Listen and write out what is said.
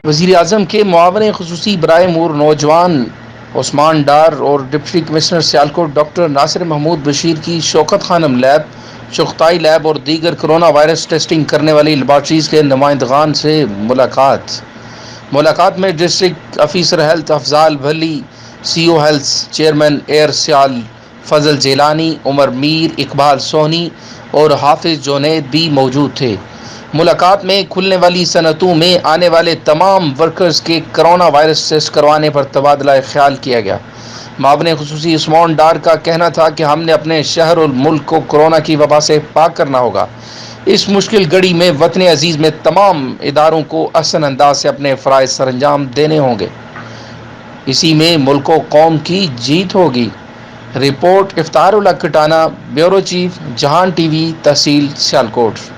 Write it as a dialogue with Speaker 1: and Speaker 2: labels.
Speaker 1: वज़ीर आज़म के मुआवन ख़ुसूसी बराए अमूर नौजवान उस्मान डार और deputy commissioner Sialkot doctor Nasir Mahmood Bashir की शौकत खानम लैब, शुख्ताई लैब और दीगर कोरोना वायरस टेस्टिंग करने वाली लेबार्ट्रीज़ के नुमाइंदगान से मुलाकात में डिस्ट्रिक्ट ऑफिसर हेल्थ अफजाल भली, CO हेल्थ चेयरमैन एयर सियाल फजल जेलानी, उमर मीर, इकबाल सोनी और हाफिज जुनैद भी मौजूद थे। मुलाकात में खुलने वाली सनतों में आने वाले तमाम वर्कर्स के कोरोना वायरस टेस्ट करवाने पर तबादला ख्याल किया गया। मावने खुसूसी उस्मान डार का कहना था कि हमने अपने शहर और मुल्क को कोरोना की वबा से पाक करना होगा। इस मुश्किल घड़ी में वतन अजीज़ में तमाम इदारों को अहसन अंदाज से अपने फ़राइज़ सरअंजाम देने होंगे। इसी में मुल्क व कौम की जीत होगी। रिपोर्ट इफ्तारुल्लाह कटाना, ब्यूरो चीफ, जहान TV, तहसील सियालकोट।